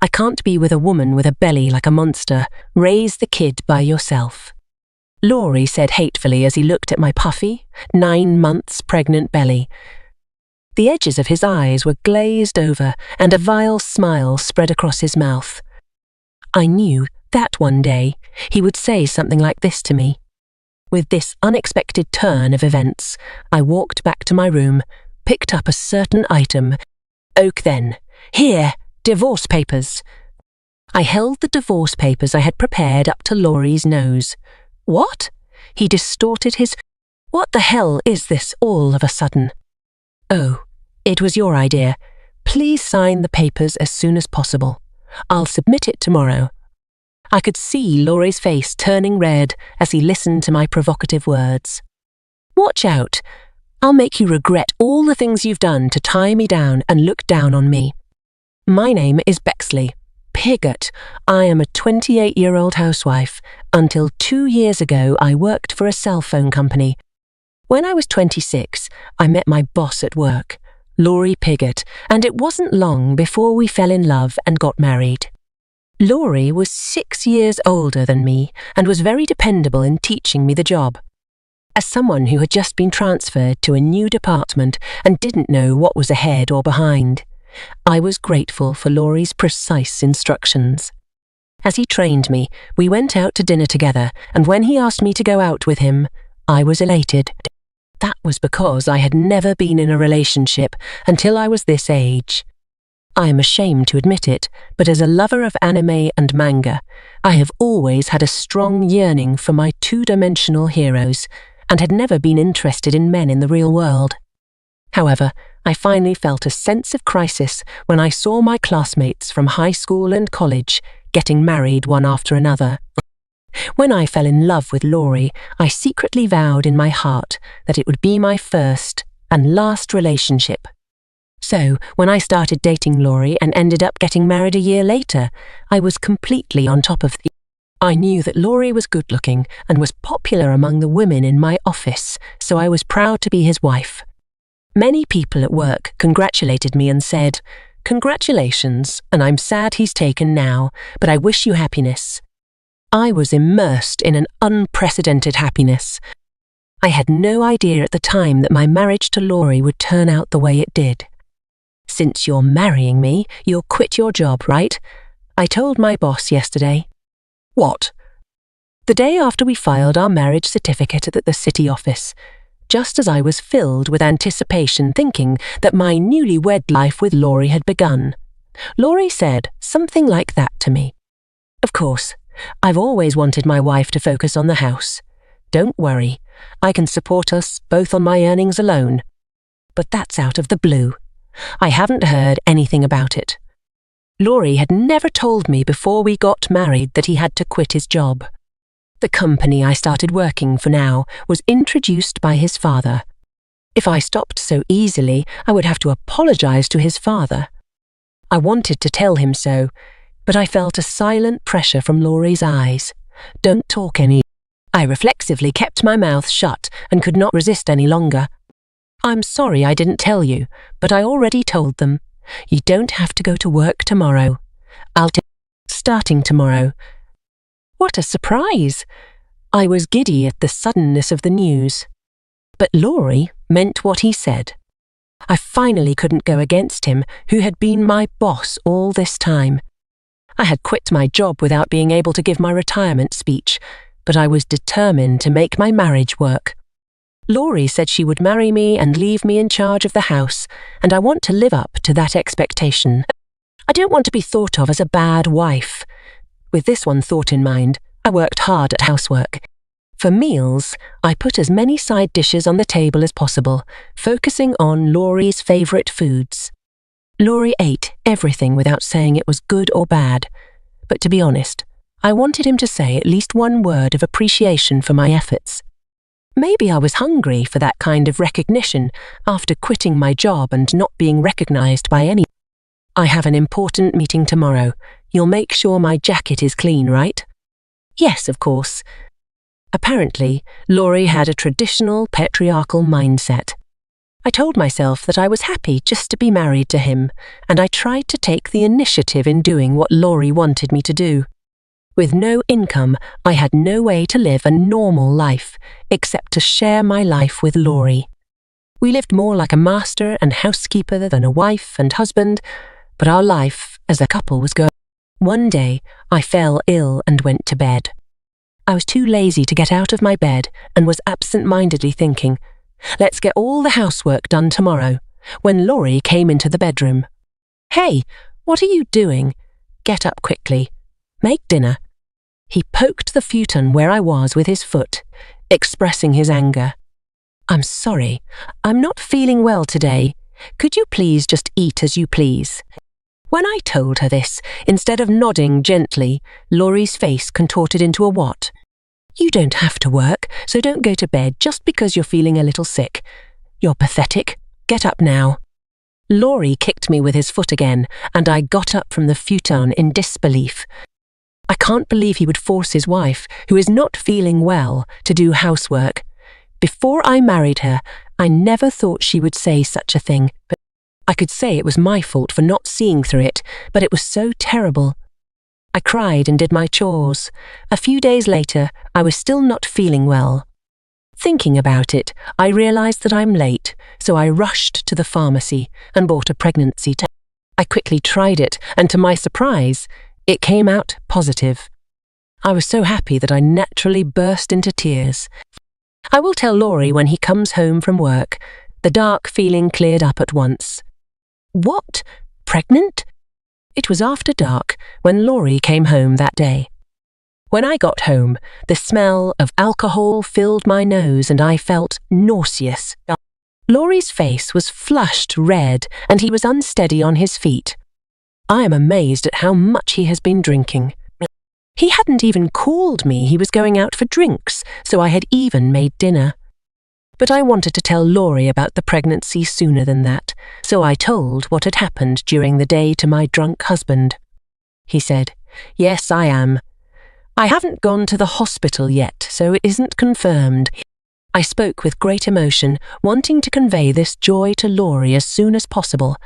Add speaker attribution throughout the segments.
Speaker 1: I can't be with a woman with a belly like a monster. Raise the kid by yourself. Laurie said hatefully as he looked at my puffy, 9 months pregnant belly. The edges of his eyes were glazed over and a vile smile spread across his mouth. I knew that one day he would say something like this to me. With this unexpected turn of events, I walked back to my room, picked up a certain item. Oak then. Here, divorce papers. I held the divorce papers I had prepared up to Laurie's nose. What? He distorted his... What the hell is this all of a sudden? Oh, it was your idea. Please sign the papers as soon as possible. I'll submit it tomorrow. I could see Laurie's face turning red as he listened to my provocative words. Watch out. I'll make you regret all the things you've done to tie me down and look down on me. My name is Bexley. Pigott. I am a 28-year-old housewife. Until 2 years ago, I worked for a cell phone company. When I was 26, I met my boss at work, Laurie Pigott, and it wasn't long before we fell in love and got married. Laurie was 6 years older than me and was very dependable in teaching me the job. As someone who had just been transferred to a new department and didn't know what was ahead or behind, I was grateful for Laurie's precise instructions. As he trained me, we went out to dinner together, and when he asked me to go out with him, I was elated. That was because I had never been in a relationship until I was this age. I am ashamed to admit it, but as a lover of anime and manga, I have always had a strong yearning for my two-dimensional heroes, and had never been interested in men in the real world. However, I finally felt a sense of crisis when I saw my classmates from high school and college getting married one after another. When I fell in love with Laurie, I secretly vowed in my heart that it would be my first and last relationship. So, when I started dating Laurie and ended up getting married a year later, I was completely on top of the... I knew that Laurie was good-looking and was popular among the women in my office, so I was proud to be his wife. Many people at work congratulated me and said, "Congratulations, and I'm sad he's taken now, but I wish you happiness." I was immersed in an unprecedented happiness. I had no idea at the time that my marriage to Laurie would turn out the way it did. "Since you're marrying me, you'll quit your job, right?" I told my boss yesterday. "What?" "The day after we filed our marriage certificate at the city office, just as I was filled with anticipation thinking that my newlywed life with Laurie had begun. Laurie said something like that to me. Of course, I've always wanted my wife to focus on the house. Don't worry, I can support us both on my earnings alone. But that's out of the blue. I haven't heard anything about it. Laurie had never told me before we got married that he had to quit his job. The company I started working for now was introduced by his father. If I stopped so easily, I would have to apologize to his father. I wanted to tell him so, but I felt a silent pressure from Laurie's eyes. "Don't talk any." I reflexively kept my mouth shut and could not resist any longer. "I'm sorry I didn't tell you, but I already told them. You don't have to go to work tomorrow. Starting tomorrow." What a surprise! I was giddy at the suddenness of the news. But Laurie meant what he said. I finally couldn't go against him, who had been my boss all this time. I had quit my job without being able to give my retirement speech, but I was determined to make my marriage work. Laurie said she would marry me and leave me in charge of the house, and I want to live up to that expectation. I don't want to be thought of as a bad wife. With this one thought in mind, I worked hard at housework. For meals, I put as many side dishes on the table as possible, focusing on Laurie's favourite foods. Laurie ate everything without saying it was good or bad, but to be honest, I wanted him to say at least one word of appreciation for my efforts. Maybe I was hungry for that kind of recognition after quitting my job and not being recognised by anyone. "I have an important meeting tomorrow. You'll make sure my jacket is clean, right?" "Yes, of course." Apparently, Laurie had a traditional patriarchal mindset. I told myself that I was happy just to be married to him, and I tried to take the initiative in doing what Laurie wanted me to do. With no income, I had no way to live a normal life, except to share my life with Laurie. We lived more like a master and housekeeper than a wife and husband, but our life as a couple was going. One day, I fell ill and went to bed. I was too lazy to get out of my bed and was absent-mindedly thinking, let's get all the housework done tomorrow, when Laurie came into the bedroom. Hey, what are you doing? Get up quickly. Make dinner. He poked the futon where I was with his foot, expressing his anger. I'm sorry, I'm not feeling well today. Could you please just eat as you please? When I told her this, instead of nodding gently, Laurie's face contorted into a what? You don't have to work, so don't go to bed just because you're feeling a little sick. You're pathetic. Get up now. Laurie kicked me with his foot again, and I got up from the futon in disbelief. I can't believe he would force his wife, who is not feeling well, to do housework. Before I married her, I never thought she would say such a thing, but I could say it was my fault for not seeing through it, but it was so terrible. I cried and did my chores. A few days later, I was still not feeling well. Thinking about it, I realized that I'm late, so I rushed to the pharmacy and bought a pregnancy test. I quickly tried it, and to my surprise, it came out positive. I was so happy that I naturally burst into tears. I will tell Laurie when he comes home from work. The dark feeling cleared up at once. What? Pregnant? It was after dark when Laurie came home that day. When I got home, the smell of alcohol filled my nose and I felt nauseous. Laurie's face was flushed red and he was unsteady on his feet. I am amazed at how much he has been drinking. He hadn't even called me he was going out for drinks, so I had even made dinner. But I wanted to tell Laurie about the pregnancy sooner than that, so I told what had happened during the day to my drunk husband. He said, Yes, I am. I haven't gone to the hospital yet, so it isn't confirmed. I spoke with great emotion, wanting to convey this joy to Laurie as soon as possible,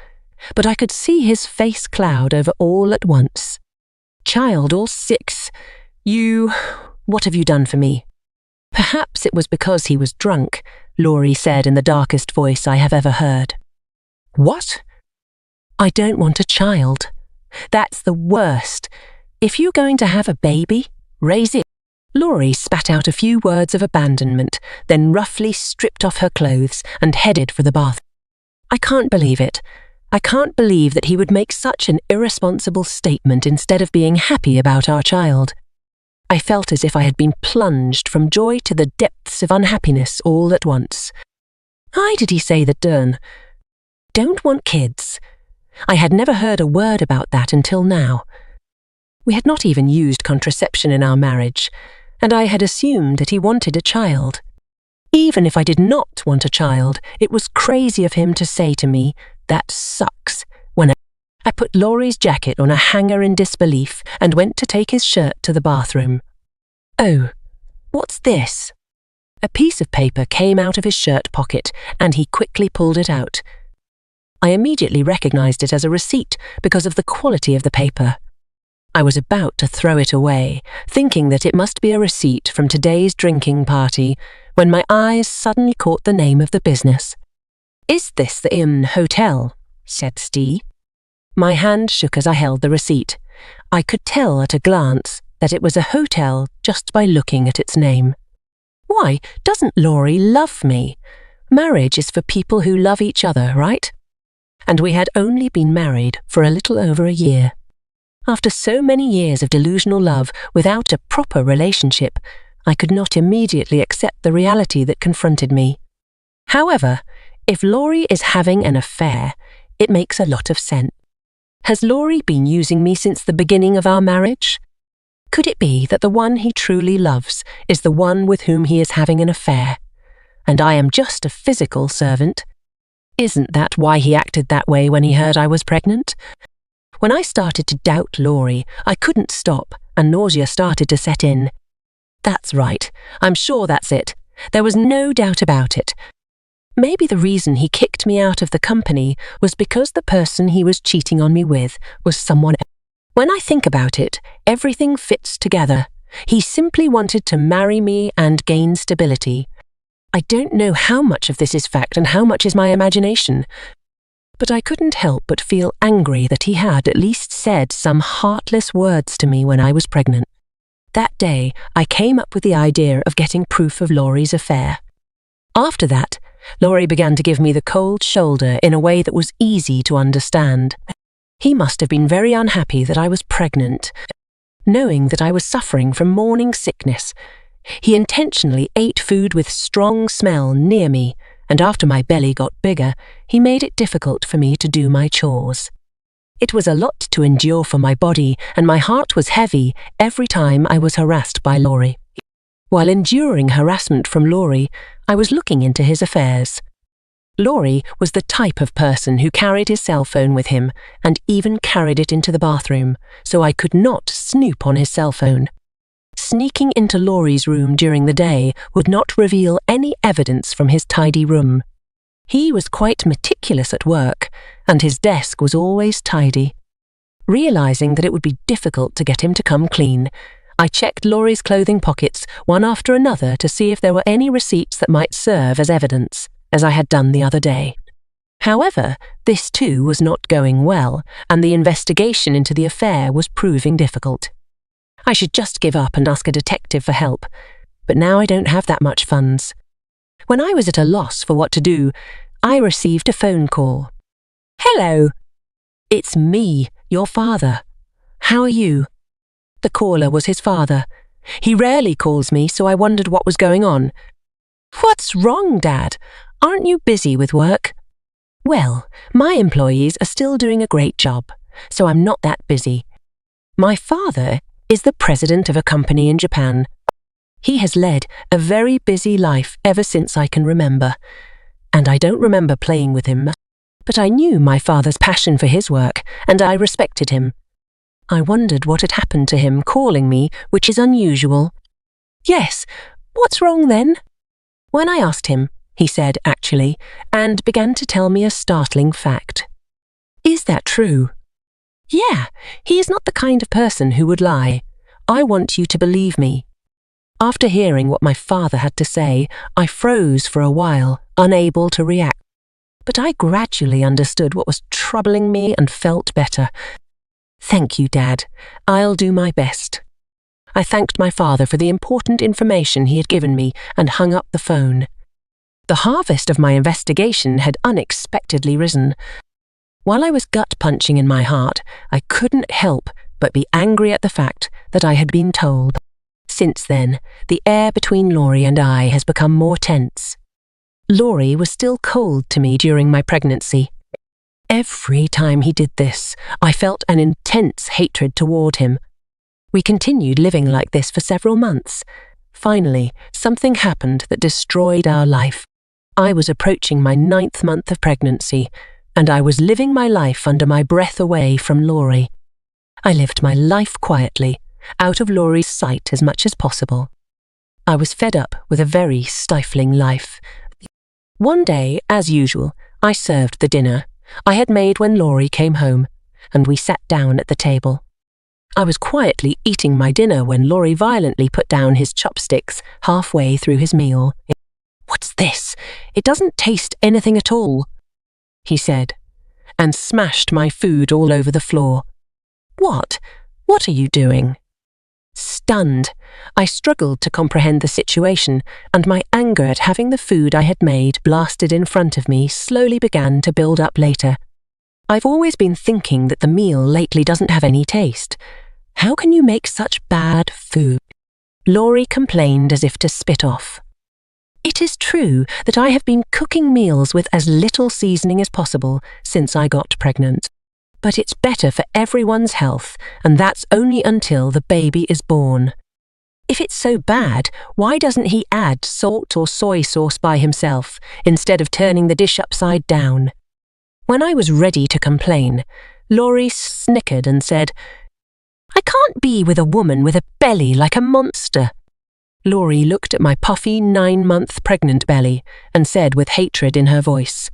Speaker 1: but I could see his face cloud over all at once. Child, all 6. What have you done for me? Perhaps it was because he was drunk, Laurie said in the darkest voice I have ever heard. What? I don't want a child. That's the worst. If you're going to have a baby, raise it. Laurie spat out a few words of abandonment, then roughly stripped off her clothes and headed for the bath. I can't believe it. I can't believe that he would make such an irresponsible statement instead of being happy about our child. I felt as if I had been plunged from joy to the depths of unhappiness all at once. Why did he say that don't want kids? I had never heard a word about that until now. We had not even used contraception in our marriage, and I had assumed that he wanted a child. Even if I did not want a child, it was crazy of him to say to me, that sucks, when I put Laurie's jacket on a hanger in disbelief and went to take his shirt to the bathroom. Oh, what's this? A piece of paper came out of his shirt pocket and he quickly pulled it out. I immediately recognized it as a receipt because of the quality of the paper. I was about to throw it away, thinking that it must be a receipt from today's drinking party, when my eyes suddenly caught the name of the business. Is this the Inn Hotel? Said Steve. My hand shook as I held the receipt. I could tell at a glance that it was a hotel just by looking at its name. Why, doesn't Laurie love me? Marriage is for people who love each other, right? And we had only been married for a little over a year. After so many years of delusional love without a proper relationship, I could not immediately accept the reality that confronted me. However, if Laurie is having an affair, it makes a lot of sense. Has Laurie been using me since the beginning of our marriage? Could it be that the one he truly loves is the one with whom he is having an affair, and I am just a physical servant? Isn't that why he acted that way when he heard I was pregnant? When I started to doubt Laurie, I couldn't stop, and nausea started to set in. That's right, I'm sure that's it. There was no doubt about it. Maybe the reason he kicked me out of the company was because the person he was cheating on me with was someone else. When I think about it, everything fits together. He simply wanted to marry me and gain stability. I don't know how much of this is fact and how much is my imagination, but I couldn't help but feel angry that he had at least said some heartless words to me when I was pregnant. That day, I came up with the idea of getting proof of Laurie's affair. After that, Laurie began to give me the cold shoulder in a way that was easy to understand. He must have been very unhappy that I was pregnant, knowing that I was suffering from morning sickness. He intentionally ate food with strong smell near me, and after my belly got bigger, he made it difficult for me to do my chores. It was a lot to endure for my body, and my heart was heavy every time I was harassed by Laurie. While enduring harassment from Laurie, I was looking into his affairs. Laurie was the type of person who carried his cell phone with him and even carried it into the bathroom, so I could not snoop on his cell phone. Sneaking into Laurie's room during the day would not reveal any evidence from his tidy room. He was quite meticulous at work, and his desk was always tidy. Realizing that it would be difficult to get him to come clean, I checked Laurie's clothing pockets one after another to see if there were any receipts that might serve as evidence, as I had done the other day. However, this too was not going well, and the investigation into the affair was proving difficult. I should just give up and ask a detective for help, but now I don't have that much funds. When I was at a loss for what to do, I received a phone call. "Hello. It's me, your father. How are you?" The caller was his father. He rarely calls me, so I wondered what was going on. "What's wrong, Dad? Aren't you busy with work?" "Well, my employees are still doing a great job, so I'm not that busy. My father is the president of a company in Japan. He has led a very busy life ever since I can remember, and I don't remember playing with him, but I knew my father's passion for his work, and I respected him. I wondered what had happened to him calling me, which is unusual. "Yes, what's wrong then?" When I asked him, he said actually, and began to tell me a startling fact. "Is that true?" "Yeah, he is not the kind of person who would lie. I want you to believe me." After hearing what my father had to say, I froze for a while, unable to react. But I gradually understood what was troubling me and felt better. "Thank you, Dad. I'll do my best." I thanked my father for the important information he had given me and hung up the phone. The harvest of my investigation had unexpectedly risen. While I was gut-punching in my heart, I couldn't help but be angry at the fact that I had been told. Since then, the air between Laurie and I has become more tense. Laurie was still cold to me during my pregnancy. Every time he did this, I felt an intense hatred toward him. We continued living like this for several months. Finally, something happened that destroyed our life. I was approaching my 9th month of pregnancy, and I was living my life under my breath away from Laurie. I lived my life quietly, out of Laurie's sight as much as possible. I was fed up with a very stifling life. One day, as usual, I served the dinner I had made when Laurie came home, and we sat down at the table. I was quietly eating my dinner when Laurie violently put down his chopsticks halfway through his meal. "What's this? It doesn't taste anything at all," he said, and smashed my food all over the floor. What are you doing?" Stunned, I struggled to comprehend the situation, and my anger at having the food I had made blasted in front of me slowly began to build up later. I've always been thinking that the meal lately doesn't have any taste. How can you make such bad food? Laurie complained as if to spit off. It is true that I have been cooking meals with as little seasoning as possible since I got pregnant. But it's better for everyone's health, and that's only until the baby is born. If it's so bad, why doesn't he add salt or soy sauce by himself, instead of turning the dish upside down? When I was ready to complain, Laurie snickered and said, "I can't be with a woman with a belly like a monster." Laurie looked at my puffy 9-month pregnant belly and said with hatred in her voice.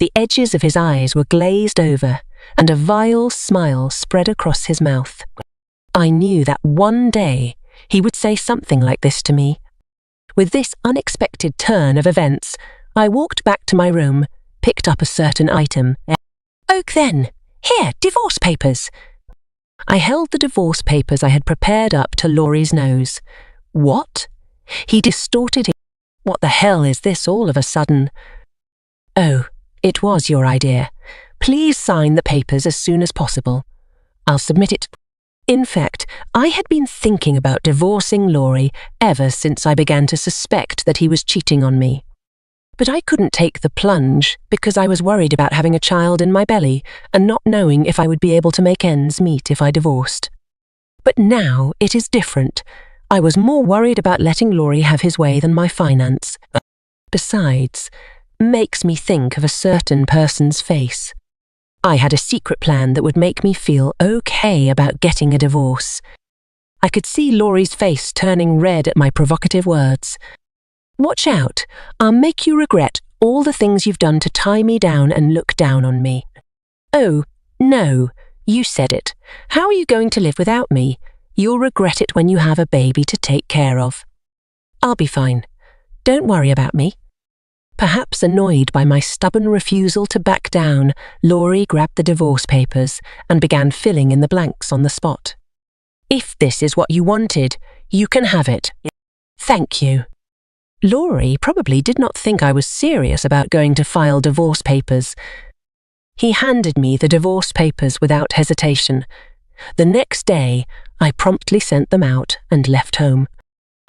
Speaker 1: The edges of his eyes were glazed over, and a vile smile spread across his mouth. I knew that one day he would say something like this to me. With this unexpected turn of events, I walked back to my room, picked up a certain item. Oak then! Here, divorce papers! I held the divorce papers I had prepared up to Laurie's nose. What? He distorted it. What the hell is this all of a sudden? Oh, it was your idea. Please sign the papers as soon as possible. I'll submit it. In fact, I had been thinking about divorcing Laurie ever since I began to suspect that he was cheating on me. But I couldn't take the plunge because I was worried about having a child in my belly and not knowing if I would be able to make ends meet if I divorced. But now it is different. I was more worried about letting Laurie have his way than my finance. Besides, makes me think of a certain person's face. I had a secret plan that would make me feel okay about getting a divorce. I could see Laurie's face turning red at my provocative words. Watch out, I'll make you regret all the things you've done to tie me down and look down on me. Oh, no, you said it. How are you going to live without me? You'll regret it when you have a baby to take care of. I'll be fine. Don't worry about me. Perhaps annoyed by my stubborn refusal to back down, Laurie grabbed the divorce papers and began filling in the blanks on the spot. If this is what you wanted, you can have it. Thank you. Laurie probably did not think I was serious about going to file divorce papers. He handed me the divorce papers without hesitation. The next day, I promptly sent them out and left home.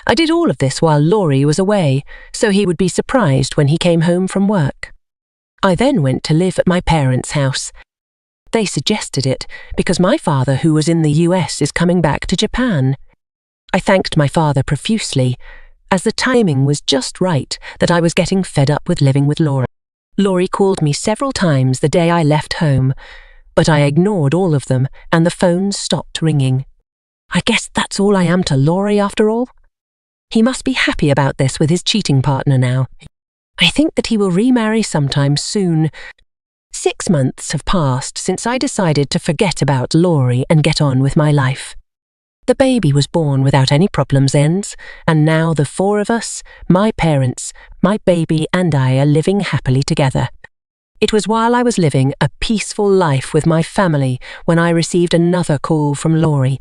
Speaker 1: I did all of this while Laurie was away, so he would be surprised when he came home from work. I then went to live at my parents' house. They suggested it because my father, who was in the US, is coming back to Japan. I thanked my father profusely, as the timing was just right that I was getting fed up with living with Laurie. Laurie called me several times the day I left home, but I ignored all of them and the phone stopped ringing. I guess that's all I am to Laurie after all. He must be happy about this with his cheating partner now. I think that he will remarry sometime soon. 6 months have passed since I decided to forget about Laurie and get on with my life. The baby was born without any problems ends, and now the 4 of us, my parents, my baby and I are living happily together. It was while I was living a peaceful life with my family when I received another call from Laurie.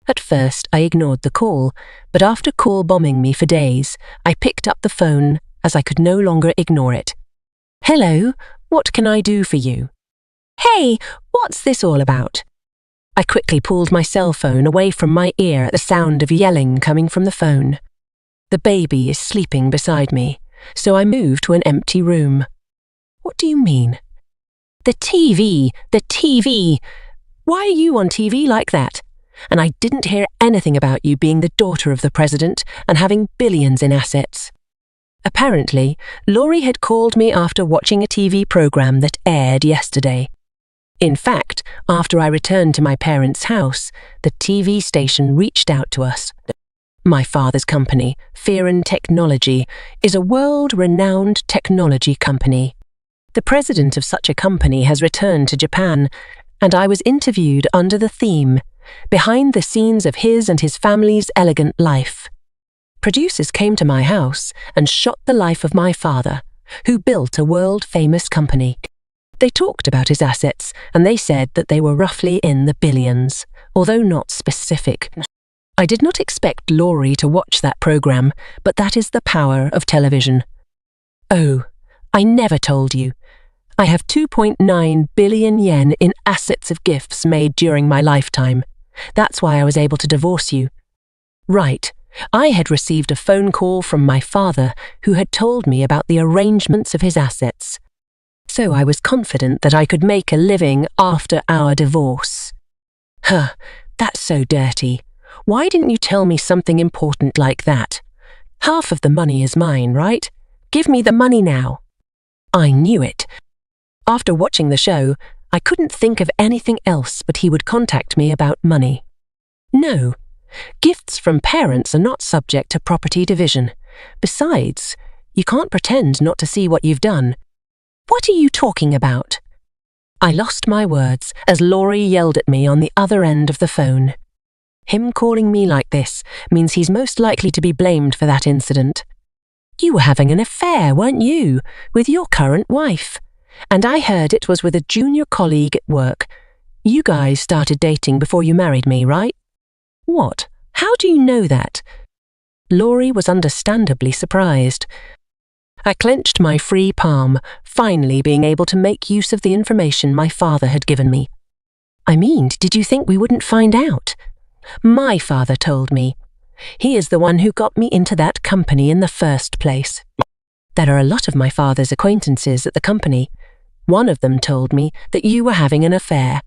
Speaker 1: At first, I ignored the call, but after call bombing me for days, I picked up the phone as I could no longer ignore it. Hello, what can I do for you? Hey, what's this all about? I quickly pulled my cell phone away from my ear at the sound of yelling coming from the phone. The baby is sleeping beside me, so I moved to an empty room. What do you mean? The TV! Why are you on TV like that? And I didn't hear anything about you being the daughter of the president and having billions in assets. Apparently, Laurie had called me after watching a TV program that aired yesterday. In fact, after I returned to my parents' house, the TV station reached out to us. My father's company, Fearon Technology, is a world-renowned technology company. The president of such a company has returned to Japan, and I was interviewed under the theme, Behind the Scenes of His and His Family's Elegant Life. Producers came to my house and shot the life of my father, who built a world-famous company. They talked about his assets, and they said that they were roughly in the billions, although not specific. I did not expect Laurie to watch that program, but that is the power of television. Oh, I never told you. I have 2.9 billion yen in assets of gifts made during my lifetime. That's why I was able to divorce you. Right. I had received a phone call from my father who had told me about the arrangements of his assets. So I was confident that I could make a living after our divorce. Huh, that's so dirty. Why didn't you tell me something important like that? Half of the money is mine, right? Give me the money now. I knew it. After watching the show, I couldn't think of anything else but he would contact me about money. No, Gifts from parents are not subject to property division. Besides, you can't pretend not to see what you've done. What are you talking about? I lost my words as Laurie yelled at me on the other end of the phone. Him calling me like this means he's most likely to be blamed for that incident. You were having an affair, weren't you, with your current wife? And I heard it was with a junior colleague at work. You guys started dating before you married me, right? What? How do you know that? Laurie was understandably surprised. I clenched my free palm, finally being able to make use of the information my father had given me. I mean, did you think we wouldn't find out? My father told me. He is the one who got me into that company in the first place. There are a lot of my father's acquaintances at the company. One of them told me that you were having an affair.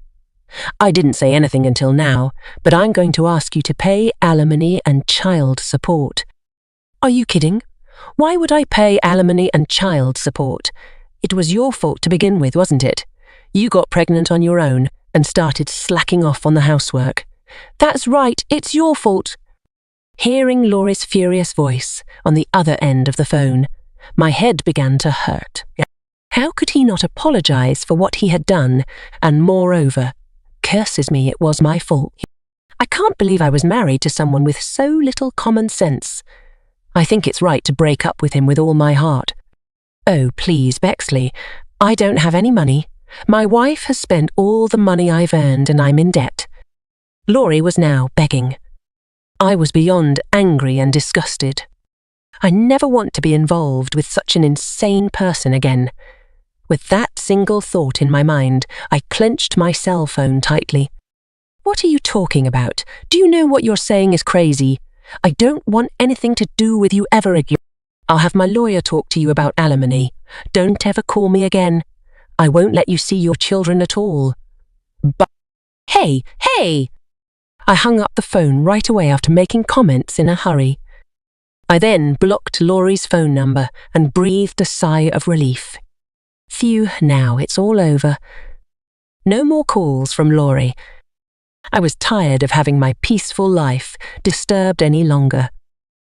Speaker 1: I didn't say anything until now, but I'm going to ask you to pay alimony and child support. Are you kidding? Why would I pay alimony and child support? It was your fault to begin with, wasn't it? You got pregnant on your own and started slacking off on the housework. That's right, it's your fault. Hearing Laurie's furious voice on the other end of the phone, my head began to hurt. How could he not apologize for what he had done, and moreover, curses me it was my fault? I can't believe I was married to someone with so little common sense. I think it's right to break up with him with all my heart. Oh, please, Bexley, I don't have any money. My wife has spent all the money I've earned and I'm in debt. Laurie was now begging. I was beyond angry and disgusted. I never want to be involved with such an insane person again. With that single thought in my mind, I clenched my cell phone tightly. What are you talking about? Do you know what you're saying is crazy? I don't want anything to do with you ever again. I'll have my lawyer talk to you about alimony. Don't ever call me again. I won't let you see your children at all. But, hey! I hung up the phone right away after making comments in a hurry. I then blocked Laurie's phone number and breathed a sigh of relief. Phew, now it's all over. No more calls from Laurie. I was tired of having my peaceful life disturbed any longer.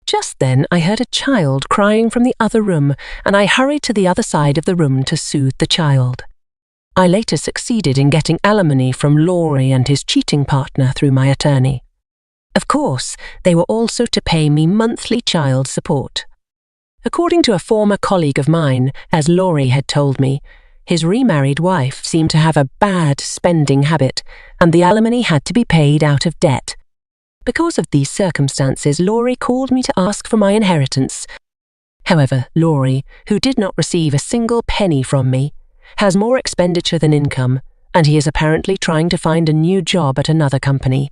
Speaker 1: Just then I heard a child crying from the other room, and I hurried to the other side of the room to soothe the child. I later succeeded in getting alimony from Laurie and his cheating partner through my attorney. Of course, they were also to pay me monthly child support. According to a former colleague of mine, as Laurie had told me, his remarried wife seemed to have a bad spending habit, and the alimony had to be paid out of debt. Because of these circumstances, Laurie called me to ask for my inheritance. However, Laurie, who did not receive a single penny from me, has more expenditure than income, and he is apparently trying to find a new job at another company.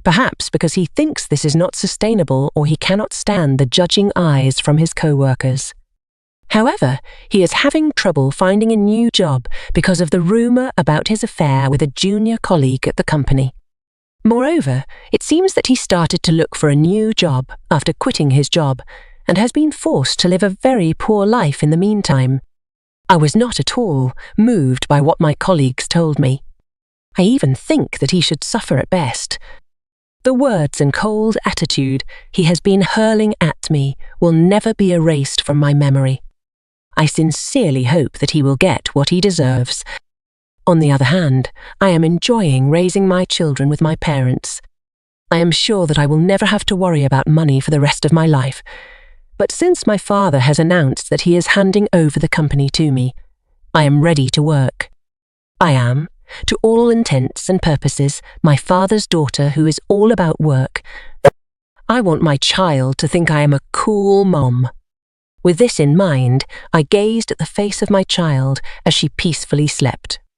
Speaker 1: Perhaps because he thinks this is not sustainable or he cannot stand the judging eyes from his co-workers. However, he is having trouble finding a new job because of the rumour about his affair with a junior colleague at the company. Moreover, it seems that he started to look for a new job after quitting his job and has been forced to live a very poor life in the meantime. I was not at all moved by what my colleagues told me. I even think that he should suffer at best. The words and cold attitude he has been hurling at me will never be erased from my memory. I sincerely hope that he will get what he deserves. On the other hand, I am enjoying raising my children with my parents. I am sure that I will never have to worry about money for the rest of my life. But since my father has announced that he is handing over the company to me, I am ready to work. I am, to all intents and purposes, my father's daughter who is all about work. I want my child to think I am a cool mom. With this in mind, I gazed at the face of my child as she peacefully slept.